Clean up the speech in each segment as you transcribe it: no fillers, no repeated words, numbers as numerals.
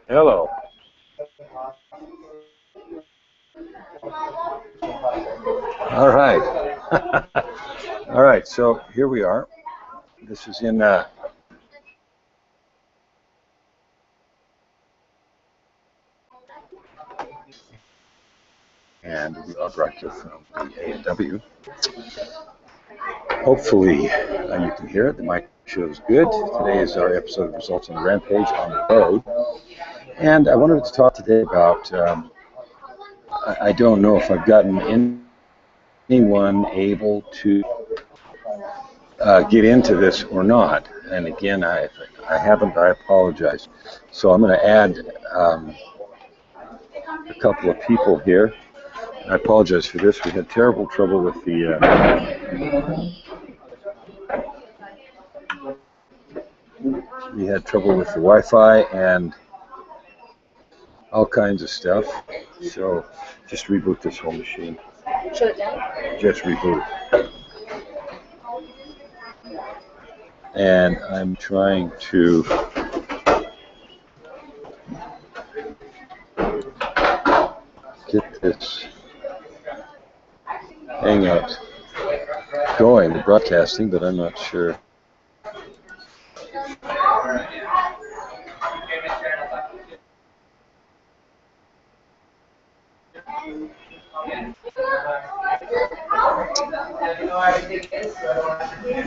Hello. All right. All right, so here we are. This is in and we are broadcast from the A&W. Hopefully you can hear it. The mic shows good. Today is our episode of Results on the Rampage on the road. And I wanted to talk today about, I don't know if I've gotten anyone able to get into this or not. And again, I haven't, I apologize. So I'm going to add a couple of people here. I apologize for this. We had terrible trouble with the Wi-Fi and all kinds of stuff. So just reboot this whole machine. Shut it down? Just reboot it. And I'm trying to get this Hangout going, the broadcasting, but I'm not sure.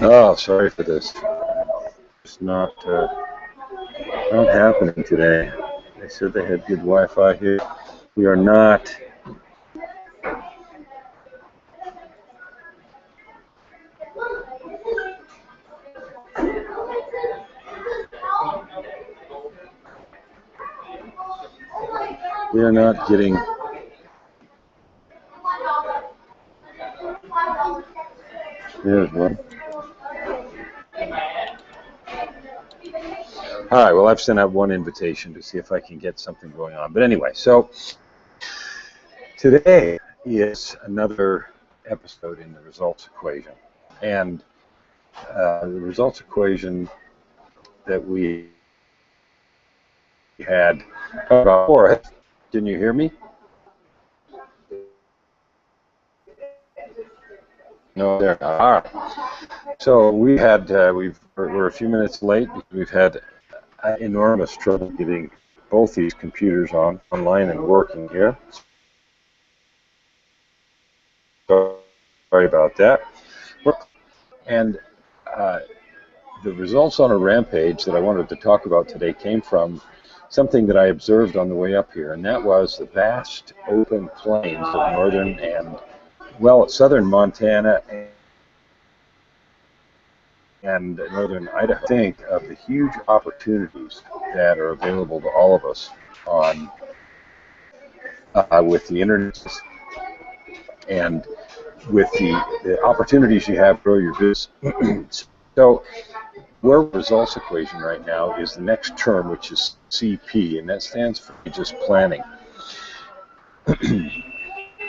Oh, sorry for this. It's not happening today. They said they had good Wi-Fi here. We are not. We are not getting. There's one. All right, well, I've sent out one invitation to see if I can get something going on. But anyway, so today is another episode in the results equation. And the results equation that we had about before. Didn't you hear me? No, there. All right. So we had we're a few minutes late because we've had enormous trouble getting both these computers online and working here. So sorry about that. And the results on a Rampage that I wanted to talk about today came from something that I observed on the way up here, and that was the vast open plains of northern and, well, southern Montana and northern Idaho. Think of the huge opportunities that are available to all of us on with the internet and with the opportunities you have to grow your business. So where results equation right now is the next term, which is CP, and that stands for just planning.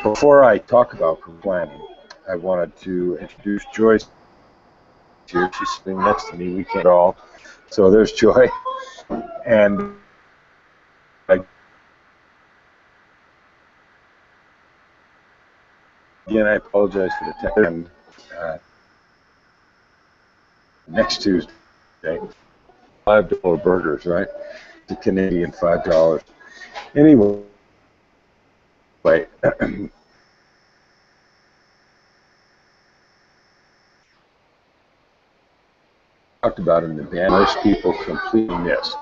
Before I talk about planning, I wanted to introduce Joyce here. She's sitting next to me. We can't all. So there's Joy. And again, I apologize for the technical. Next Tuesday, $5 burgers, right? The Canadian $5. Anyway, talked about in the band, most people completely miss.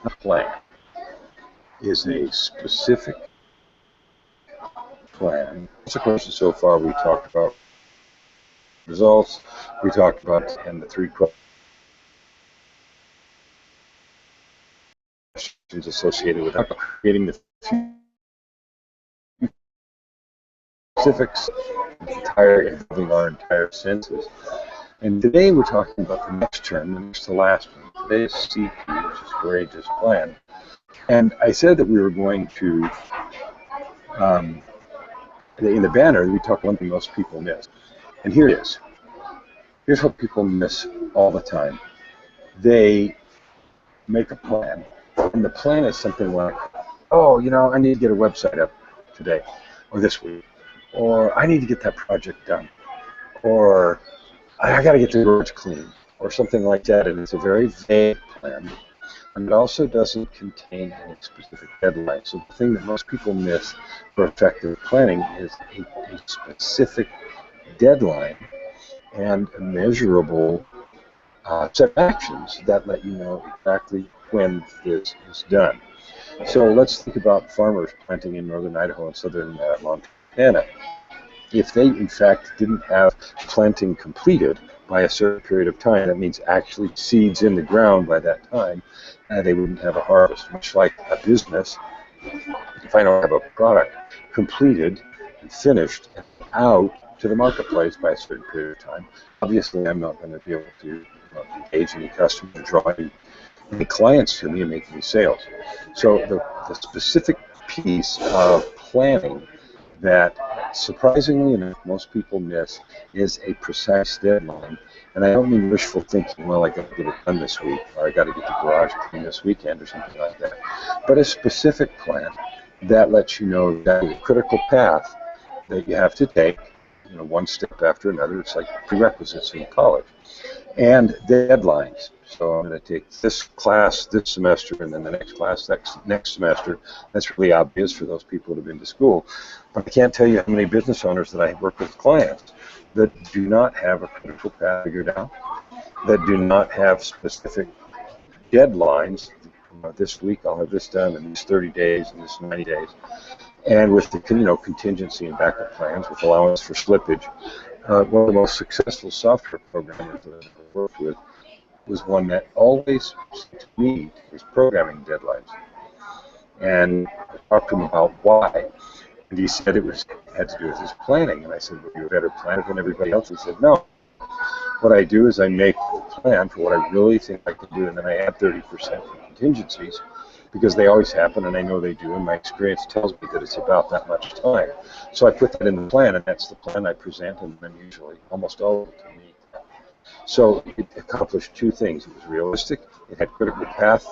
The plan is a specific plan. So far, we talked about results. We talked about and the three questions associated with creating the specifics, involving our entire senses. And today we're talking about the next term, the next to last one. Today is CP, which is courageous plan. And I said that we were going to, in the banner, we talk one thing most people miss. And here it is. Here's what people miss all the time. They make a plan, and the plan is something like, oh, I need to get a website up today or this week, or I need to get that project done, or I got to get the garage clean, or something like that. And it's a very vague plan, and it also doesn't contain any specific deadline. So the thing that most people miss for effective planning is a specific deadline and a measurable set of actions that let you know exactly when this is done. So let's think about farmers planting in northern Idaho and southern Montana. If they, in fact, didn't have planting completed by a certain period of time, that means actually seeds in the ground by that time, they wouldn't have a harvest. Much like a business, if I don't have a product completed and finished and out to the marketplace by a certain period of time, obviously I'm not going to be able to engage any customers, draw any clients to me and make any sales. So the specific piece of planning that surprisingly enough most people miss is a precise deadline. And I don't mean wishful thinking, well, I got to get it done this week, or I got to get the garage clean this weekend, or something like that. But a specific plan that lets you know exactly the critical path that you have to take, one step after another. It's like prerequisites in college. And deadlines. So I'm going to take this class this semester, and then the next class next semester. That's really obvious for those people that have been to school. But I can't tell you how many business owners that I work with clients that do not have a critical path figured out, that do not have specific deadlines. This week I'll have this done in these 30 days and this 90 days. And with the contingency and backup plans with allowance for slippage. One of the most successful software programmers that I've worked with was one that always seemed to meet his programming deadlines. And I talked to him about why. And he said it had to do with his planning. And I said, well, you're a better planner than everybody else. He said, no. What I do is I make a plan for what I really think I can do, and then I add 30% for contingencies, because they always happen, and I know they do, and my experience tells me that it's about that much time. So I put that in the plan, and that's the plan I present, and then usually almost all of it to me. So it accomplished two things. It was realistic, it had critical path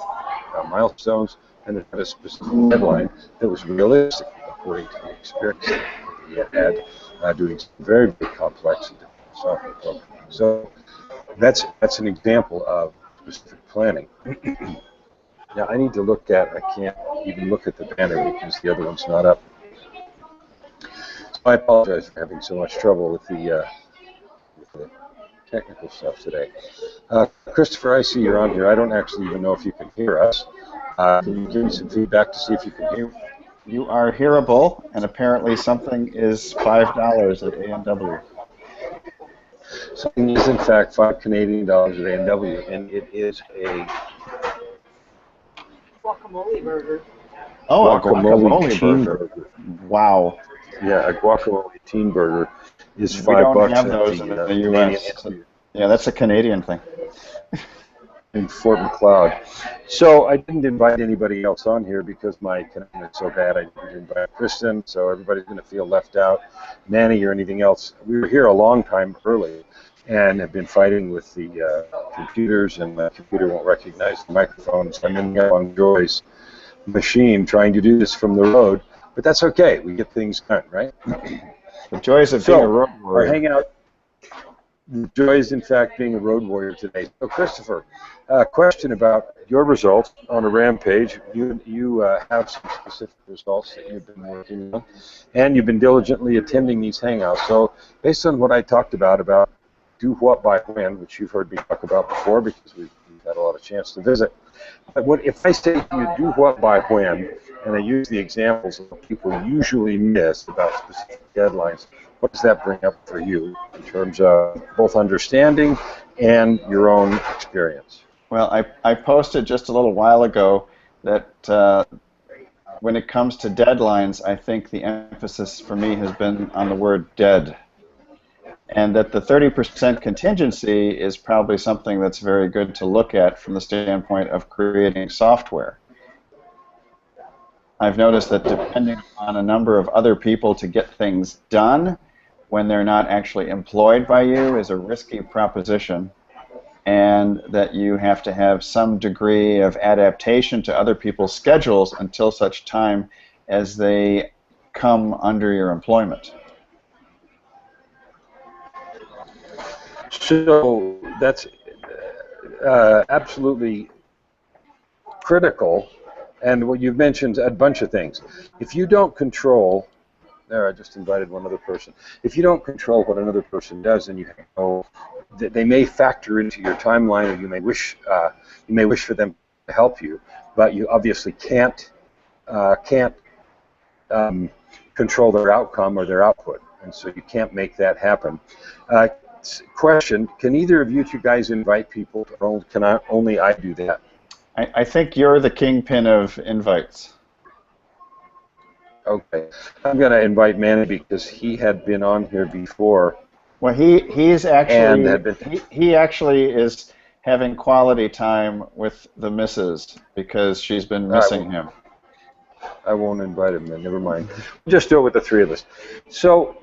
milestones, and it had a specific deadline that was realistic according to the experience that he had doing some very, very complex and difficult software programming. So that's an example of specific planning. Now I need to look at, I can't even look at the banner because the other one's not up. So I apologize for having so much trouble with the technical stuff today. Christopher, I see you're on here. I don't actually even know if you can hear us. Can you give me some feedback to see if you can hear me? You are hearable, and apparently something is $5 at A&W. Something is in fact $5 Canadian at A&W, and it is a guacamole burger. Oh, a guacamole burger. Wow. Yeah, a guacamole teen burger is $5. We don't have those in the U.S. Yeah, that's a Canadian thing. In Fort McLeod. So I didn't invite anybody else on here because my connection is so bad. I didn't invite Kristen, so everybody's going to feel left out. Manny or anything else. We were here a long time early and have been fighting with the computers, and the computer won't recognize the microphones. I'm in on Joy's machine trying to do this from the road, but that's okay. We get things done, right? The joys of being a road warrior. Our hangout. The joy is, in fact, being a road warrior today. So, Christopher, question about your results on a Rampage. You have some specific results that you've been working on, and you've been diligently attending these hangouts. So, based on what I talked about do what by when, which you've heard me talk about before because we've had a lot of chance to visit. But if I say you do what by when, and I use the examples of what people usually miss about specific deadlines, what does that bring up for you in terms of both understanding and your own experience? Well, I posted just a little while ago that when it comes to deadlines, I think the emphasis for me has been on the word dead. And that the 30% contingency is probably something that's very good to look at from the standpoint of creating software. I've noticed that depending on a number of other people to get things done, when they're not actually employed by you is a risky proposition, and that you have to have some degree of adaptation to other people's schedules until such time as they come under your employment. So that's absolutely critical. And what you've mentioned a bunch of things. If you don't control, there, I just invited one other person. If you don't control what another person does, then you know that they may factor into your timeline, or you may wish for them to help you, but you obviously can't control their outcome or their output, and so you can't make that happen. Question: can either of you two guys invite people, or can only I do that? I think you're the kingpin of invites. Okay, I'm going to invite Manny because he had been on here before. Well, he actually is having quality time with the missus because she's been missing him. I won't invite him then. Never mind. Just do it with the three of us. So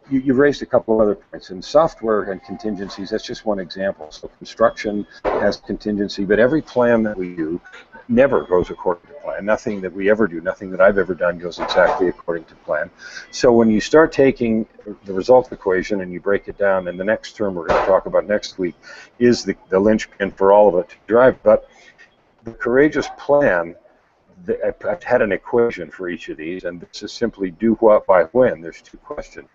you raised a couple of other points. In software and contingencies, that's just one example. So construction has contingency, but every plan that we do never goes according to plan. Nothing that we ever do, nothing that I've ever done goes exactly according to plan. So when you start taking the result equation and you break it down, and the next term we're going to talk about next week is the linchpin for all of it to drive. But the courageous plan, I've had an equation for each of these, and this is simply do what by when. There's two questions.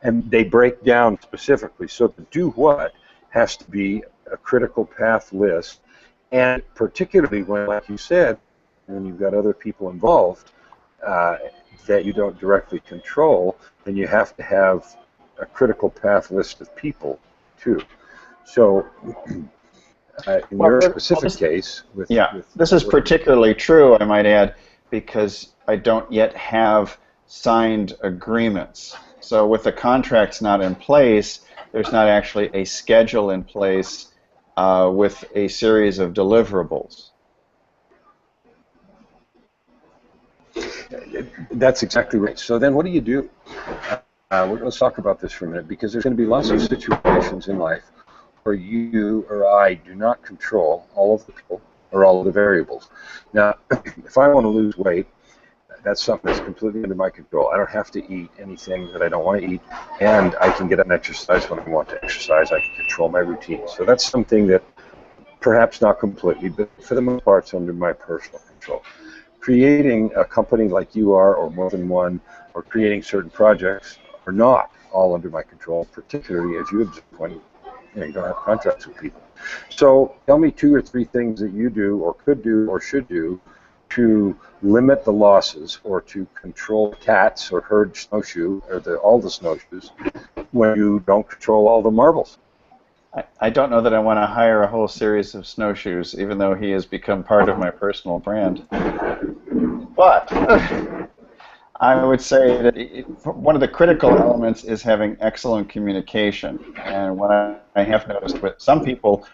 And they break down specifically. So the do what has to be a critical path list, and particularly when, like you said, when you've got other people involved that you don't directly control, then you have to have a critical path list of people too. So in your specific case, this is particularly true, I might add, because I don't yet have signed agreements. So with the contracts not in place, there's not actually a schedule in place with a series of deliverables. That's exactly right. So then what do you do? Let's talk about this for a minute, because there's going to be lots of situations in life where you or I do not control all of the people or all of the variables. Now, if I want to lose weight, that's something that's completely under my control. I don't have to eat anything that I don't want to eat, and I can get up and exercise when I want to exercise. I can control my routine. So that's something that perhaps not completely, but for the most part, it's under my personal control. Creating a company like you are, or more than one, or creating certain projects are not all under my control, particularly as you observe when you don't have contracts with people. So tell me 2 or 3 things that you do, or could do, or should do to limit the losses, or to control cats or herd snowshoe, or all the snowshoes, when you don't control all the marbles. I don't know that I want to hire a whole series of snowshoes, even though he has become part of my personal brand. But I would say that one of the critical elements is having excellent communication. And what I have noticed with some people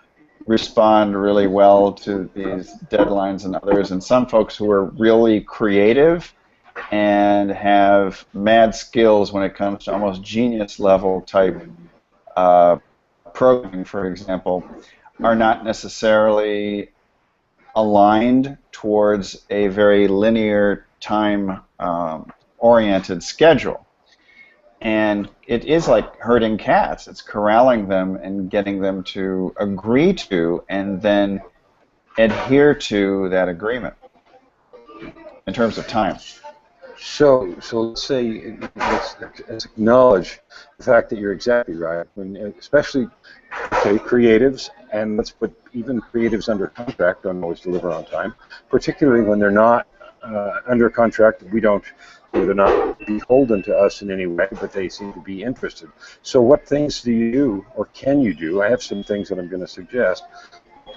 respond really well to these deadlines and others, and some folks who are really creative and have mad skills when it comes to almost genius level type programming, for example, are not necessarily aligned towards a very linear time oriented schedule. And it is like herding cats. It's corralling them and getting them to agree to and then adhere to that agreement in terms of time. So let's say, let's acknowledge the fact that you're exactly right. When, especially, creatives, and let's put even creatives under contract don't always deliver on time, particularly when they're not under contract. They're not beholden to us in any way, but they seem to be interested. So what things do you do, or can you do? I have some things that I'm going to suggest.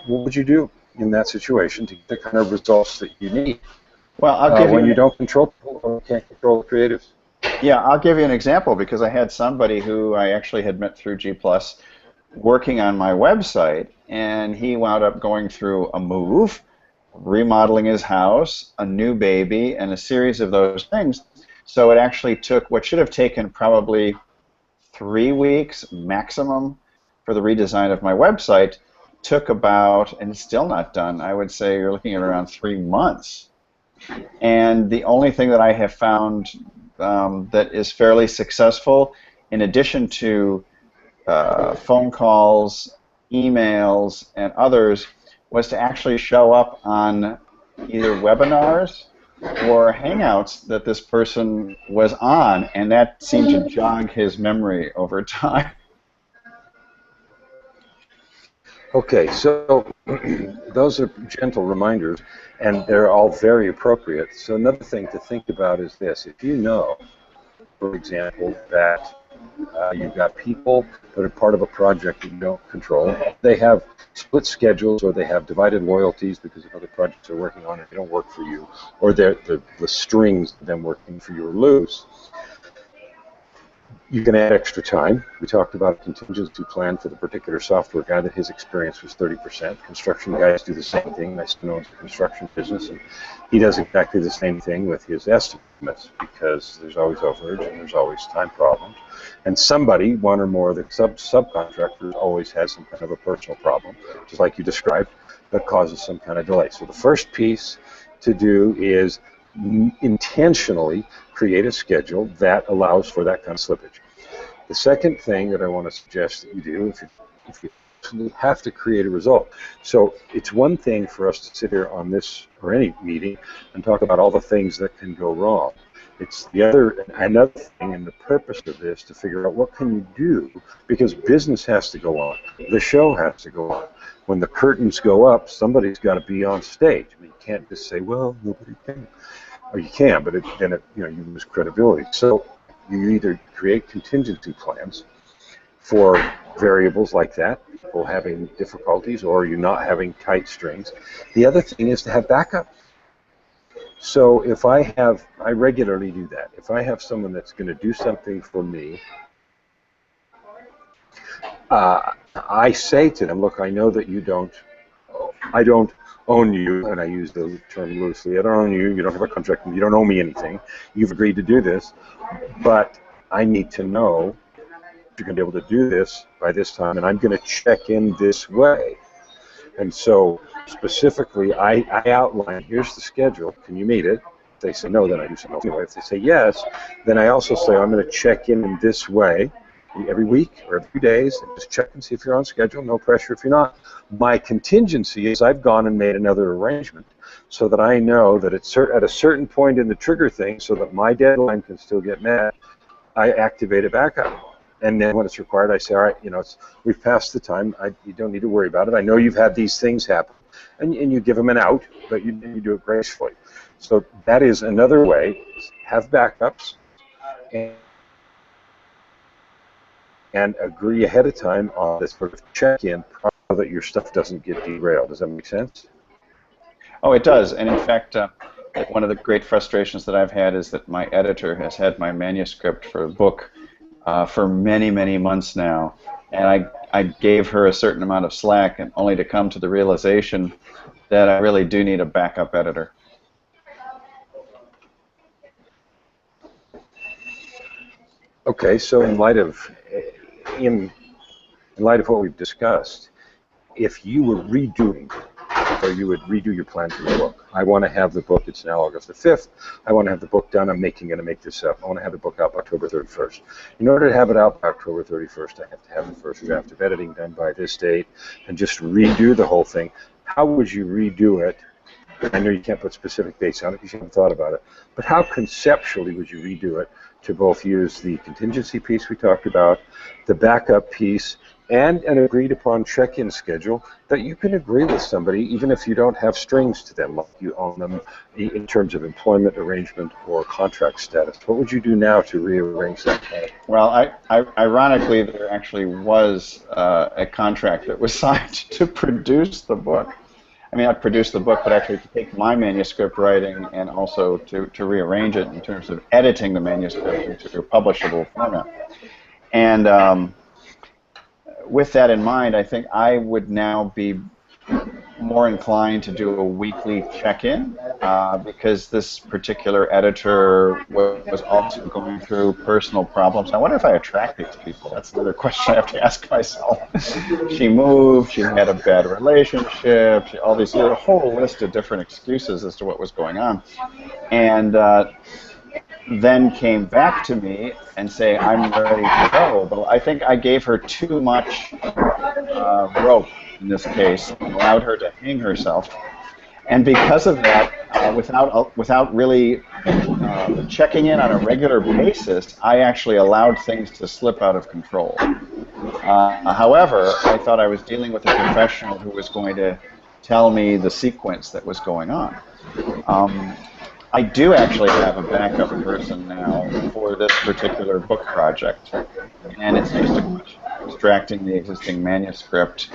What would you do in that situation to get the kind of results that you need? Well, I'll give when you don't control people or can't control the creatives. Yeah, I'll give you an example, because I had somebody who I actually had met through G+, working on my website, and he wound up going through a move, remodeling his house, a new baby, and a series of those things. So it actually took what should have taken probably 3 weeks maximum for the redesign of my website, took about, and it's still not done, I would say you're looking at around 3 months. And the only thing that I have found that is fairly successful, in addition to phone calls, emails, and others, was to actually show up on either webinars or Hangouts that this person was on, and that seemed to jog his memory over time. Okay, so those are gentle reminders, and they're all very appropriate. So another thing to think about is this. If you know, for example, that you've got people that are part of a project that you don't control, they have split schedules, or they have divided loyalties because of other projects they're working on and they don't work for you, or the strings of them working for you are loose, you can add extra time. We talked about a contingency plan for the particular software guy that his experience was 30%. Construction guys do the same thing. I still owns a construction business, and he does exactly the same thing with his estimates, because there's always overage and there's always time problems. And somebody, one or more of the subcontractors, always has some kind of a personal problem, just like you described, that causes some kind of delay. So the first piece to do is intentionally create a schedule that allows for that kind of slippage. The second thing that I want to suggest that you do, if you have to create a result. So it's one thing for us to sit here on this or any meeting and talk about all the things that can go wrong. It's another thing, and the purpose of this, to figure out what can you do, because business has to go on. The show has to go on. When the curtains go up, somebody's got to be on stage. I mean, you can't just say, well, nobody can. Or you can, but then you lose credibility. So you either create contingency plans for variables like that, people having difficulties, or you not having tight strings. The other thing is to have backup. So if I regularly do that. If I have someone that's going to do something for me, I say to them, look, I know that I don't own you, and I use the term loosely. I don't own you, you don't have a contract, you don't owe me anything. You've agreed to do this, but I need to know you're going to be able to do this by this time, and I'm going to check in this way. And so specifically, I outline, here's the schedule, can you meet it? If they say no, then I do something else anyway. If they say yes, then I also say I'm going to check in this way every week or every few days, and just check and see if you're on schedule, no pressure if you're not. My contingency is I've gone and made another arrangement so that I know that at a certain point in the trigger thing, so that my deadline can still get met, I activate a backup. And then when it's required, I say, all right, we've passed the time. You don't need to worry about it. I know you've had these things happen. And you give them an out, but you do it gracefully. So that is another way. Have backups and agree ahead of time on this sort of check-in so that your stuff doesn't get derailed. Does that make sense? Oh, it does. And in fact, one of the great frustrations that I've had is that my editor has had my manuscript for a book for many, many months now, and I gave her a certain amount of slack, and only to come to the realization that I really do need a backup editor. Okay, so in light of what we've discussed, if you were redoing, or you would redo your plan for the book. I want to have the book, it's now August the 5th, I want to have the book done, I'm going to make this up. I want to have the book out by October 31st. In order to have it out by October 31st, I have to have the first draft of editing done by this date, and just redo the whole thing. How would you redo it? I know you can't put specific dates on it because you haven't thought about it, but how conceptually would you redo it to both use the contingency piece we talked about, the backup piece, and an agreed-upon check-in schedule that you can agree with somebody even if you don't have strings to them, like you own them in terms of employment arrangement or contract status? What would you do now to rearrange that plan? Well, ironically, there actually was a contract that was signed to produce the book. I mean, not produce the book, but actually to take my manuscript writing and also to rearrange it in terms of editing the manuscript into a publishable format. And with that in mind, I think I would now be more inclined to do a weekly check-in because this particular editor was also going through personal problems. I wonder if I attract these people. That's another question I have to ask myself. She moved, she had a bad relationship, all these, a whole list of different excuses as to what was going on. And then came back to me and say, I'm ready to go. But I think I gave her too much rope in this case, and allowed her to hang herself. And because of that, without really checking in on a regular basis, I actually allowed things to slip out of control. However, I thought I was dealing with a professional who was going to tell me the sequence that was going on. I do actually have a backup person now for this particular book project, and it's just a question of extracting the existing manuscript,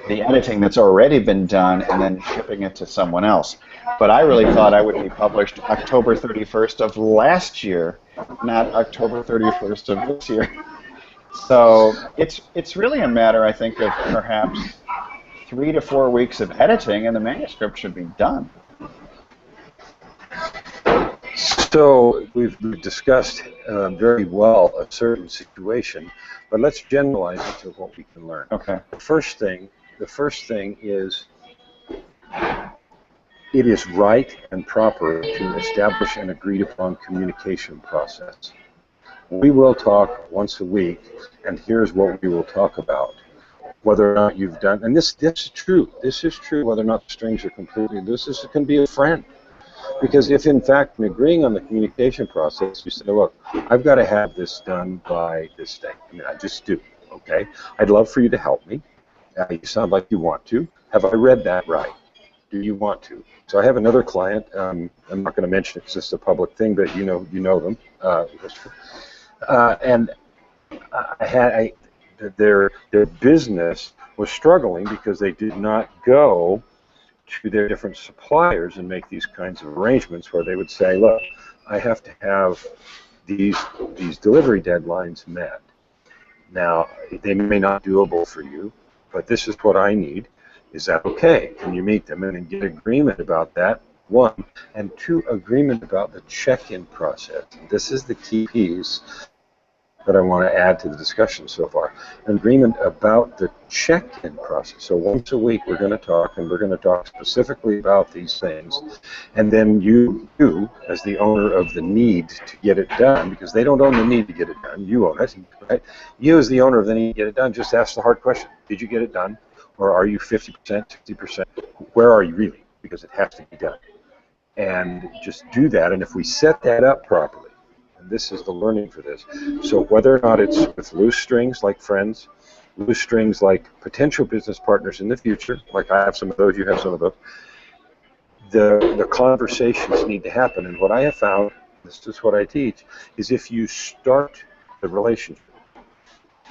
the editing that's already been done, and then shipping it to someone else. But I really thought I would be published October 31st of last year, not October 31st of this year. So it's really a matter, I think, of perhaps 3 to 4 weeks of editing, and the manuscript should be done. So we've discussed very well a certain situation, but let's generalize it to what we can learn. Okay. The first thing is it is right and proper to establish an agreed upon communication process. We will talk once a week, and here's what we will talk about. Whether or not you've done, and this is true. This is true whether or not the strings are completely loose. This can be a friend. Because if, in fact, in agreeing on the communication process, you say, look, I've got to have this done by this day. I mean, I just do, okay? I'd love for you to help me. You sound like you want to. Have I read that right? Do you want to? So I have another client. I'm not going to mention it because it's a public thing, but you know them. And their business was struggling because they did not go to their different suppliers and make these kinds of arrangements where they would say, look, I have to have these delivery deadlines met. Now, they may not be doable for you, but this is what I need. Is that okay? Can you meet them? And then get agreement about that, one. And two, agreement about the check-in process. This is the key piece that I want to add to the discussion so far. An agreement about the check-in process. So once a week we're going to talk, and we're going to talk specifically about these things. And then you as the owner of the need to get it done, because they don't own the need to get it done, you own it, right? You as the owner of the need to get it done, just ask the hard question. Did you get it done? Or are you 50%, 60%? Where are you really? Because it has to be done. And just do that, and if we set that up properly, and this is the learning for this. So whether or not it's with loose strings like friends, loose strings like potential business partners in the future, like I have some of those, you have some of those, the conversations need to happen. And what I have found, this is what I teach, is if you start the relationship,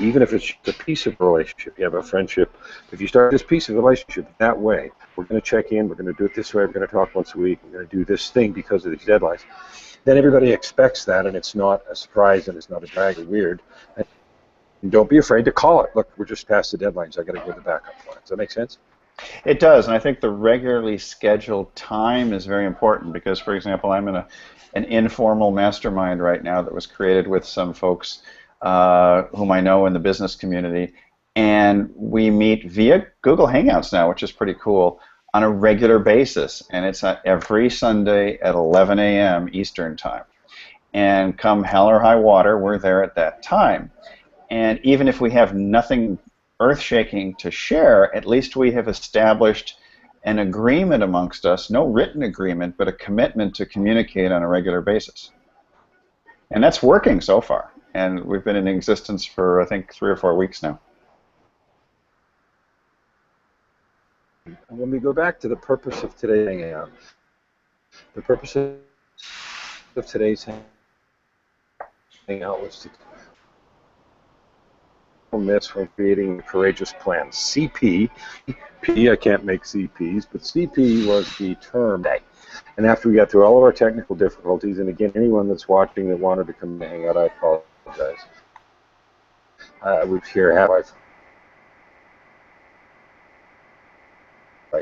even if it's a piece of relationship, you have a friendship, if you start this piece of relationship that way, we're going to check in, we're going to do it this way, we're going to talk once a week, we're going to do this thing because of these deadlines, then everybody expects that, and it's not a surprise, and it's not a drag or weird. And don't be afraid to call it. Look, we're just past the deadlines. I got to go to the backup plan. Does that make sense? It does, and I think the regularly scheduled time is very important because, for example, I'm in an informal mastermind right now that was created with some folks whom I know in the business community, and we meet via Google Hangouts now, which is pretty cool, on a regular basis, and it's every Sunday at 11 a.m. Eastern Time. And come hell or high water, we're there at that time. And even if we have nothing earth-shaking to share, at least we have established an agreement amongst us, no written agreement, but a commitment to communicate on a regular basis. And that's working so far. And we've been in existence for, I think, 3 or 4 weeks now. When we go back to the purpose of today's hangout, the purpose of today's hangout was to myths when creating a courageous plan. CP, I can't make CPs, but CP was the term. And after we got through all of our technical difficulties, and again, anyone that's watching that wanted to come to Hangout, I apologize. We're here right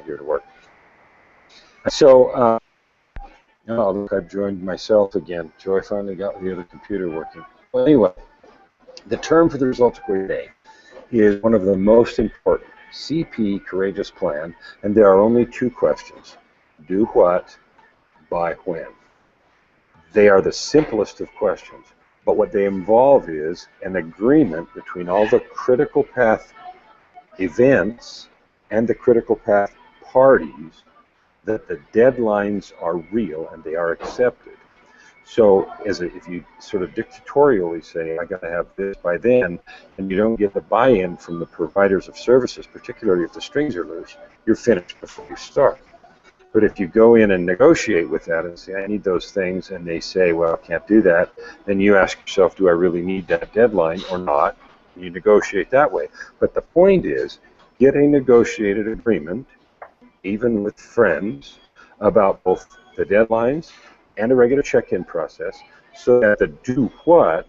here to work. So, oh, look, I've joined myself again. Joy finally got the other computer working. Well, anyway, the term for the results equation today is one of the most important. CP, courageous plan, and there are only two questions. Do what, by when. They are the simplest of questions, but what they involve is an agreement between all the critical path events and the critical path parties that the deadlines are real and they are accepted. So if you sort of dictatorially say, I got to have this by then, and you don't get the buy-in from the providers of services, particularly if the strings are loose, you're finished before you start. But if you go in and negotiate with that and say, I need those things, and they say, well, I can't do that, then you ask yourself, do I really need that deadline or not? And you negotiate that way. But the point is, get a negotiated agreement, even with friends, about both the deadlines and a regular check-in process, so that the do what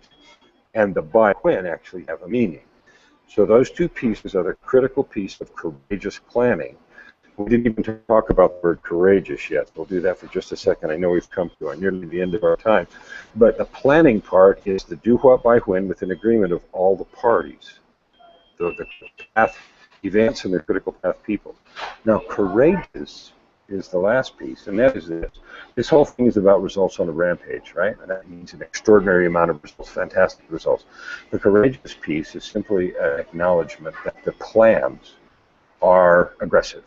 and the by when actually have a meaning. So those two pieces are the critical piece of courageous planning. We didn't even talk about the word courageous yet. We'll do that for just a second. I know we've come to nearly the end of our time. But the planning part is the do what by when with an agreement of all the parties, the path events and the critical path people. Now, courageous is the last piece, and that is this. This whole thing is about results on a rampage, right? And that means an extraordinary amount of results, fantastic results. The courageous piece is simply an acknowledgement that the plans are aggressive.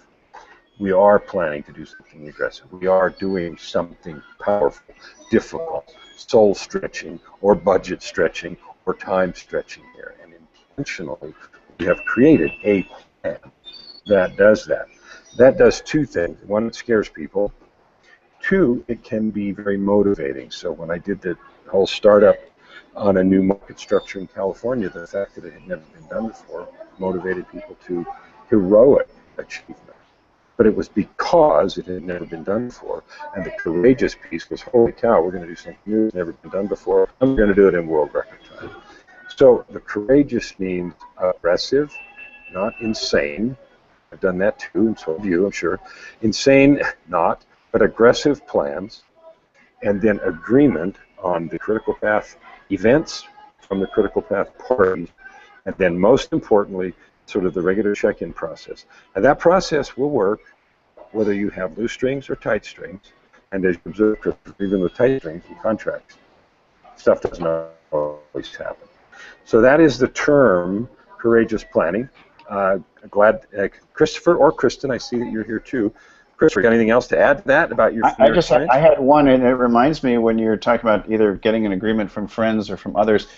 We are planning to do something aggressive. We are doing something powerful, difficult, soul-stretching, or budget-stretching, or time-stretching here. And intentionally, we have created a plan that does that. That does two things. One, it scares people. Two, it can be very motivating. So when I did the whole startup on a new market structure in California, the fact that it had never been done before motivated people to heroic achievement. But it was because it had never been done before. And the courageous piece was, holy cow, we're going to do something new that's never been done before, and we're going to do it in world record time. So the courageous means aggressive, not insane. I've done that too, and so have you, I'm sure. Insane, not, but aggressive plans, and then agreement on the critical path events from the critical path parties, and then most importantly, sort of the regular check-in process. And that process will work whether you have loose strings or tight strings, and as you observe, even with tight strings and contracts, stuff doesn't always happen. So that is the term courageous planning. Glad, Christopher or Kristen, I see that you're here too. Christopher, got anything else to add to that about your experience? I had one, and it reminds me when you're talking about either getting an agreement from friends or from others,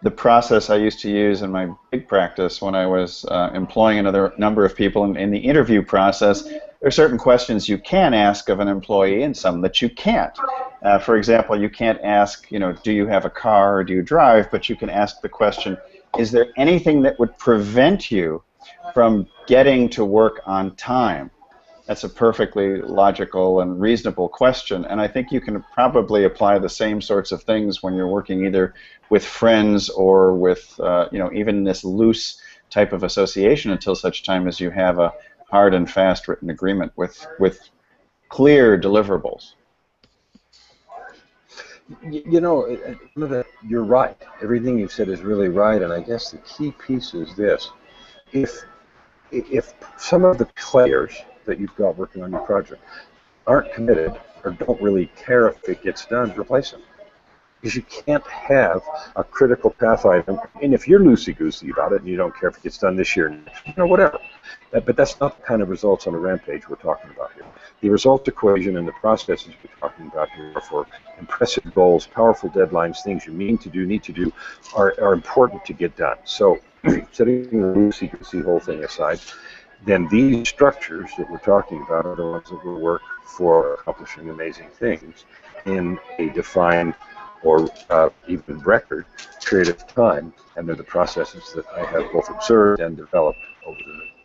the process I used to use in my big practice when I was employing another number of people in the interview process. There are certain questions you can ask of an employee and some that you can't. For example, you can't ask, do you have a car or do you drive, but you can ask the question, is there anything that would prevent you from getting to work on time? That's a perfectly logical and reasonable question, and I think you can probably apply the same sorts of things when you're working either with friends or with, even this loose type of association until such time as you have a hard and fast written agreement with clear deliverables. You're right. Everything you've said is really right, and I guess the key piece is this. If some of the players that you've got working on your project aren't committed or don't really care if it gets done, replace them. Because you can't have a critical path item, and if you're loosey-goosey about it and you don't care if it gets done this year, whatever. But that's not the kind of results on a rampage we're talking about here. The results equation and the processes we're talking about here are for impressive goals, powerful deadlines, things you need to do, are important to get done. So setting the loosey-goosey whole thing aside, then these structures that we're talking about are the ones that will work for accomplishing amazing things in a defined or even record period of time, and they're the processes that I have both observed and developed over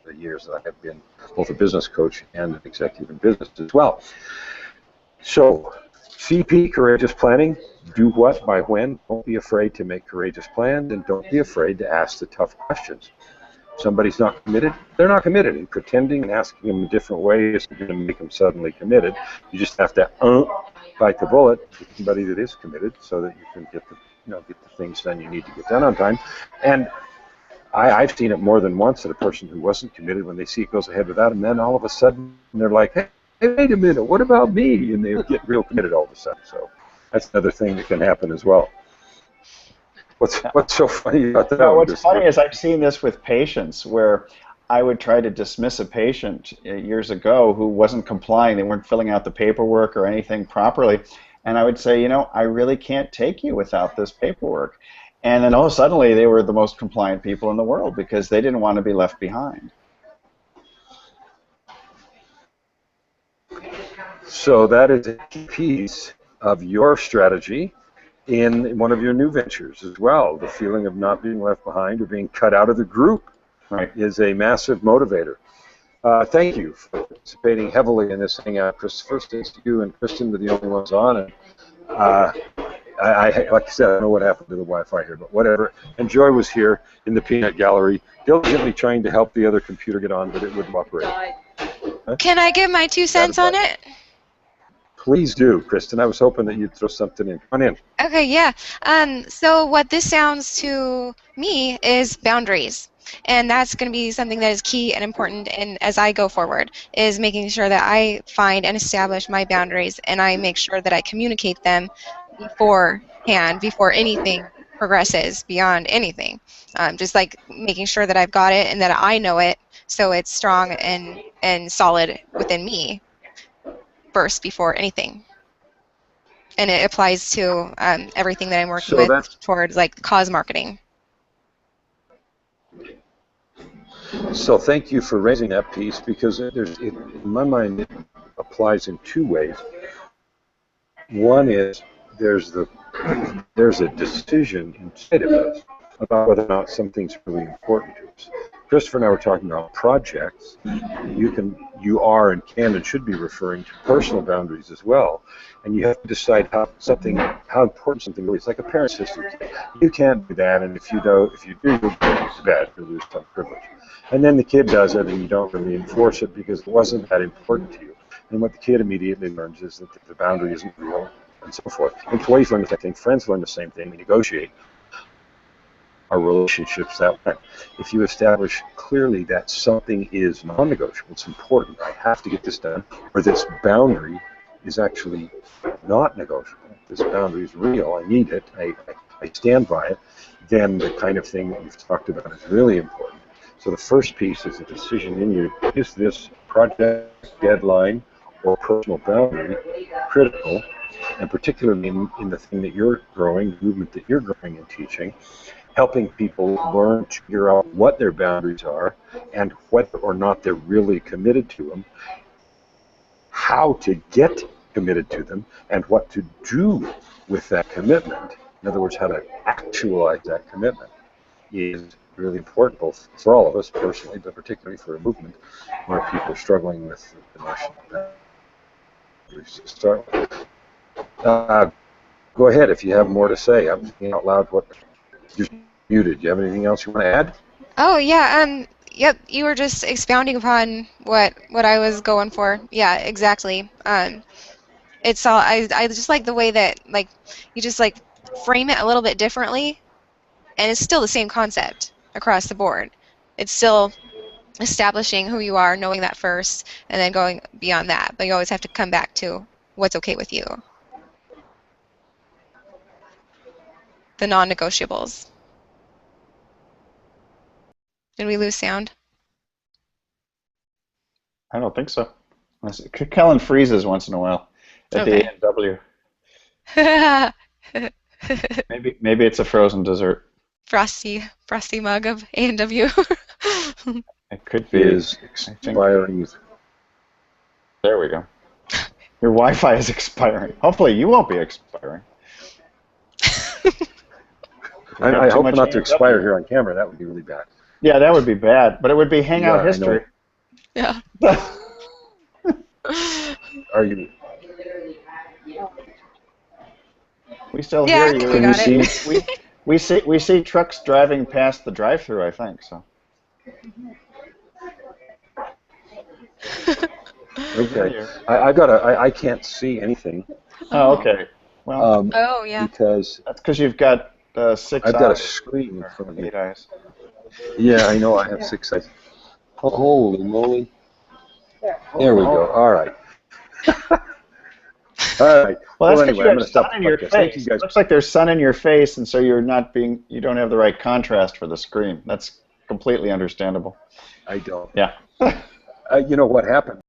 the years that I have been both a business coach and an executive in business as well. So, CP, courageous planning, do what by when. Don't be afraid to make courageous plans, and don't be afraid to ask the tough questions. somebody's not committed, they're not committed. And pretending and asking them a different way isn't going to make them suddenly committed. You just have to bite the bullet to somebody that is committed, so that you can get the things done you need to get done on time. And I've seen it more than once at a person who wasn't committed, when they see it goes ahead without them, then all of a sudden they're like, hey, wait a minute, what about me? And they get real committed all of a sudden. So that's another thing that can happen as well. What's so funny about that? Well, what's funny is I've seen this with patients, where I would try to dismiss a patient years ago who wasn't complying. They weren't filling out the paperwork or anything properly. And I would say, I really can't take you without this paperwork. And then suddenly they were the most compliant people in the world, because they didn't want to be left behind. So that is a key piece of your strategy in one of your new ventures as well. The feeling of not being left behind or being cut out of the group is a massive motivator. Thank you for participating heavily in this hangout, Christopher. Thanks to you and Kristen, were the only ones on. And I like I said, I don't know what happened to the Wi-Fi here, but whatever. And Joy was here in the peanut gallery, diligently trying to help the other computer get on, but it wouldn't operate. Can I give my 2 cents on it? Please do, Kristen. I was hoping that you'd throw something in. Come on in. Okay, yeah. So what this sounds to me is boundaries. And that's going to be something that is key and important, and as I go forward, is making sure that I find and establish my boundaries, and I make sure that I communicate them beforehand, before anything progresses beyond anything. Just like making sure that I've got it and that I know it, so it's strong and solid within me first before anything. And it applies to everything that I'm working with towards like cause marketing. So thank you for raising that piece, because in my mind it applies in 2 ways. One is there's a decision inside of us about whether or not something's really important to us. Christopher and I were talking about projects. You are and can and should be referring to personal boundaries as well, and you have to decide how important something really is. Like a parent system, you can't do that, and if you do, you'll go to bed, you'll lose some privilege. And then the kid does it, and you don't really enforce it because it wasn't that important to you. And what the kid immediately learns is that the boundary isn't real, and so forth. Employees learn the same thing. Friends learn the same thing. We negotiate our relationships that way. If you establish clearly that something is non-negotiable, it's important, I have to get this done, or this boundary is actually not negotiable, this boundary is real, I need it, I stand by it, then the kind of thing that you've talked about is really important. So the first piece is a decision in you. Is this project, deadline, or personal boundary critical? And particularly in the thing that you're growing, the movement that you're growing and teaching, helping people learn to figure out what their boundaries are and whether or not they're really committed to them, how to get committed to them, and what to do with that commitment. In other words, how to actualize that commitment is really important, both for all of us personally, but particularly for a movement where people are struggling with the notion of boundaries to start with. Go ahead if you have more to say. I'm thinking out loud. You're muted. Do you have anything else you want to add? Oh yeah. Yep. You were just expounding upon what I was going for. Yeah. Exactly. It's all. I just like the way that you just frame it a little bit differently, and it's still the same concept across the board. It's still establishing who you are, knowing that first, and then going beyond that. But you always have to come back to what's okay with you. The non-negotiables. Did we lose sound? I don't think so. Kellen freezes once in a while at the A&W. Maybe it's a frozen dessert. Frosty mug of A&W. It could be. Is expiring. There we go. Your Wi-Fi is expiring. Hopefully you won't be expiring. I hope not to expire here on camera. That would be really bad. Yeah, that would be bad. But it would be Hangout history. Yeah. Are you? We still hear you. We got it. We see trucks driving past the drive-thru, I think. So. Okay. I can't see anything. Oh, okay. Well, Oh, yeah. Because that's because you've got 6 I've got a eyes. screen in Or front of me. 8 eyes. Yeah, I know I have 6 eyes. Holy moly. There we go. All right. All right. Well, that's because Anyway, you I'm have going to stop sun in the your podcast. Thank you face. guys. Looks like there's sun in your face, and so you don't have the right contrast for the screen. That's completely understandable. I don't. Yeah. You know what happened?